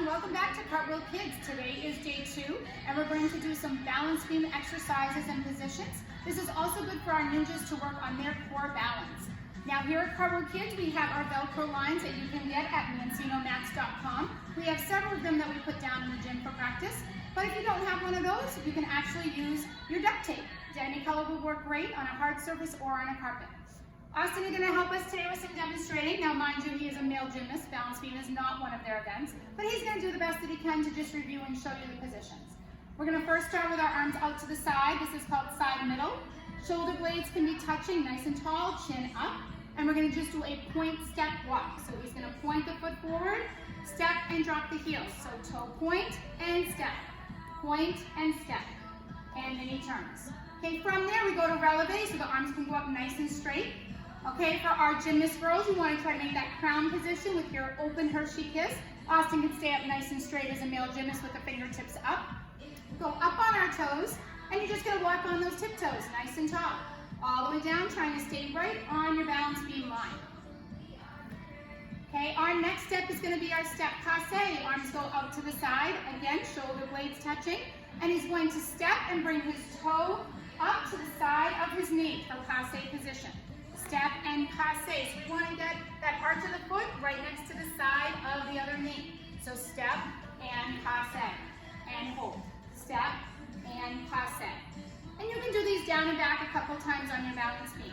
everyone, welcome back to Cartwheel Kids. Today is day 2 and we're going to do some balance beam exercises and positions. This is also good for our ninjas to work on their core balance. Now here at Cartwheel Kids we have our Velcro lines that you can get at mancinomax.com. We have several of them that we put down in the gym for practice, but if you don't have one of those, you can actually use your duct tape. Any color will work great on a hard surface or on a carpet. Austin is going to help us today with some demonstrating. Now mind you, he is a male gymnast. Balance beam is not one of their events, but he's going to do the best that he can to just review and show you the positions. We're going to first start with our arms out to the side. This is called side middle. Shoulder blades can be touching nice and tall, chin up, and we're going to just do a point step walk. So he's going to point the foot forward, step and drop the heels. So toe point and step, and then he turns. Okay, from there we go to releve, so the arms can go up nice and straight. Okay, for our gymnast girls, you want to try to make that crown position with your open Hershey kiss. Austin can stay up nice and straight as a male gymnast with the fingertips up. Go up on our toes, and you're just going to walk on those tiptoes, nice and tall. All the way down, trying to stay right on your balance beam line. Okay, our next step is going to be our step passe. Arms go out to the side, again, shoulder blades touching, and he's going to step and bring his toe up to the side of his knee for passe position. Step and passe. So you want to get that arch of the foot right next to the side of the other knee. So step and passe, and hold. Step and passe. And you can do these down and back a couple times on your balance beam.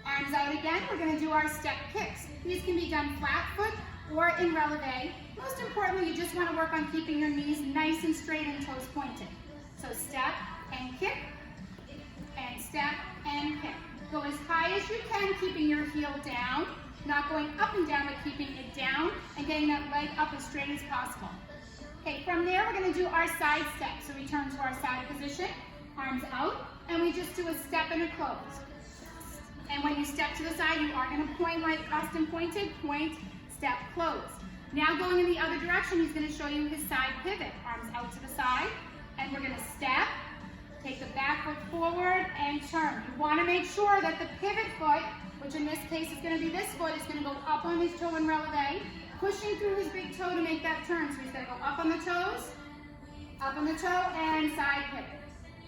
Arms out again, we're going to do our step kicks. These can be done flat foot or in releve. Most importantly, you just want to work on keeping your knees nice and straight and toes pointed. So step and kick, and step and kick. Go as high as you can, keeping your heel down, not going up and down, but keeping it down and getting that leg up as straight as possible. Okay, from there we're going to do our side step. So we turn to our side position, arms out, and we just do a step and a close. And when you step to the side, you are going to point like Austin pointed, point, step, close. Now going in the other direction, he's going to show you his side pivot. Arms out to the side, and we're going to step, take the back foot forward, and turn. You want to make sure that the pivot foot, which in this case is going to be this foot, is going to go up on his toe in releve, pushing through his big toe to make that turn. So he's going to go up on the toes, up on the toe, and side pivot.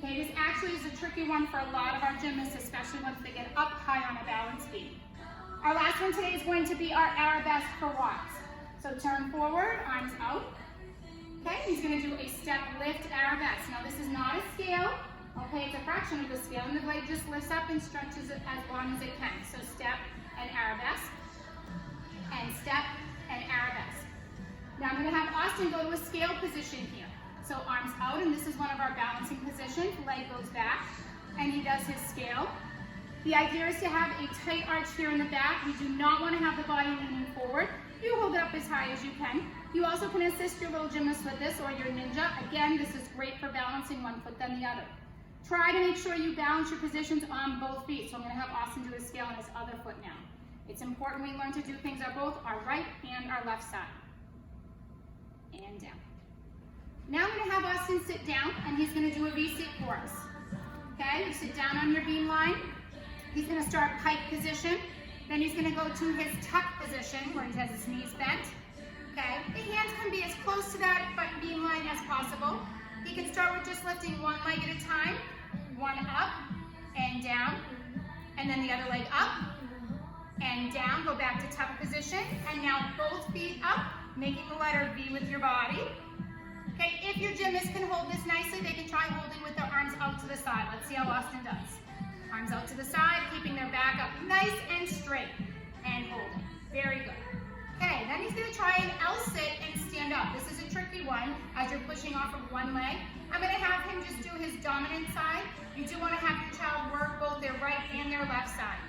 Okay, this actually is a tricky one for a lot of our gymnasts, especially once they get up high on a balance beam. Our last one today is going to be our arabesque for walks. So turn forward, arms out. Okay, he's going to do a step lift arabesque. Now this is not a scale, okay, it's a fraction of the scale, and the leg just lifts up and stretches it as long as it can. So step and arabesque, and step and arabesque. Now I'm going to have Austin go to a scale position here. So arms out, and this is one of our balancing positions. Leg goes back, and he does his scale. The idea is to have a tight arch here in the back. We do not want to have the body leaning forward. You hold it up as high as you can. You also can assist your little gymnast with this or your ninja. Again, this is great for balancing one foot then the other. Try to make sure you balance your positions on both feet. So I'm going to have Austin do his scale on his other foot now. It's important we learn to do things on both our right and our left side. And down. Now I'm going to have Austin sit down, and he's going to do a V-sit for us. Okay, you sit down on your beam line. He's going to start pike position. Then he's going to go to his tuck position where he has his knees bent. Okay, the hands can be as close to that beam line as possible. He can start with just lifting one leg at a time. One up and down, and then the other leg up and down. Go back to tuck position, and now both feet up, making the letter V with your body. Okay, if your gymnast can hold this nicely, they can try holding with their arms out to the side. Let's see how Austin does. Arms out to the side, keeping their back up nice and straight, and holding. Very good. Okay, then he's going to try an L-sit and stand up. This is a tricky one as you're pushing off of one leg. I'm going to have him just do his dominant side. You do want to have your child work both their right and their left side.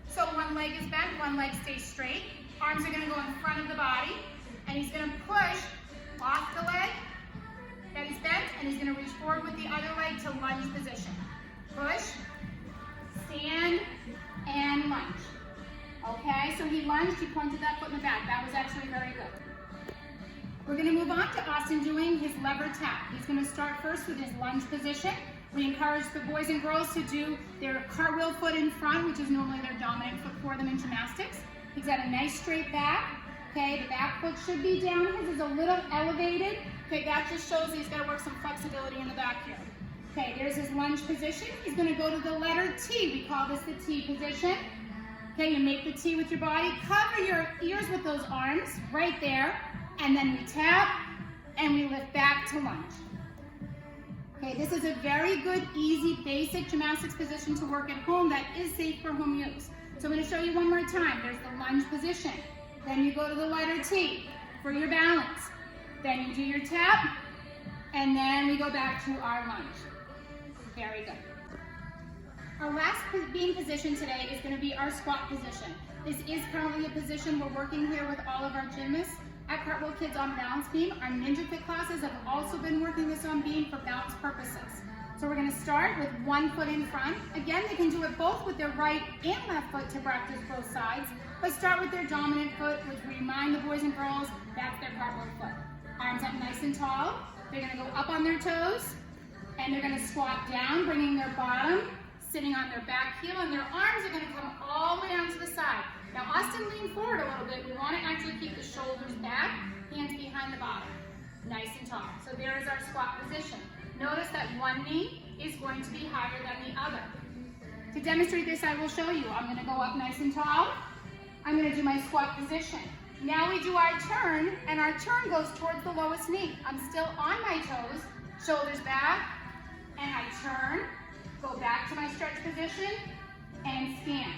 So one leg is bent, one leg stays straight. Arms are going to go in front of the body, and he's going to push off the leg that he's bent, and he's going to reach forward with the other leg to lunge position. Push, stand, and lunge. Okay, so he lunged, he pointed that foot in the back. That was actually very good. We're going to move on to Austin doing his lever tap. He's going to start first with his lunge position. We encourage the boys and girls to do their cartwheel foot in front, which is normally their dominant foot for them in gymnastics. He's got a nice straight back. Okay, the back foot should be down. His is a little elevated. Okay, that just shows he's got to work some flexibility in the back here. Okay, there's his lunge position. He's going to go to the letter T. We call this the T position. Okay, you make the T with your body. Cover your ears with those arms right there. And then we tap and we lift back to lunge. Okay, this is a very good, easy, basic gymnastics position to work at home that is safe for home use. So I'm going to show you one more time. There's the lunge position. Then you go to the letter T for your balance. Then you do your tap, and then we go back to our lunge. Very good. Our last beam position today is going to be our squat position. This is currently a position we're working here with all of our gymnasts at Cartwheel Kids on balance beam. Our Ninja Fit classes have also been working this on beam for balance purposes. So we're going to start with one foot in front. Again, they can do it both with their right and left foot to practice both sides, but start with their dominant foot, which we remind the boys and girls, that's their cartwheel foot. Arms up nice and tall. They're going to go up on their toes, and they're going to squat down, bringing their bottom, sitting on their back heel, and their arms are going to come all the way down to the side. Now, Austin, lean forward a little bit. We want to actually keep the shoulders back, hands behind the bottom. Nice and tall. So there is our squat position. Notice that one knee is going to be higher than the other. To demonstrate this, I will show you. I'm going to go up nice and tall. I'm going to do my squat position. Now we do our turn, and our turn goes towards the lowest knee. I'm still on my toes, shoulders back, and I turn, go back to my stretch position, and stand.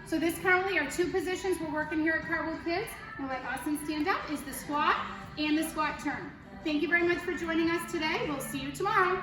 So this currently are two positions we're working here at Cartwheel Kids. We'll let Austin stand up, is the squat and the squat turn. Thank you very much for joining us today. We'll see you tomorrow.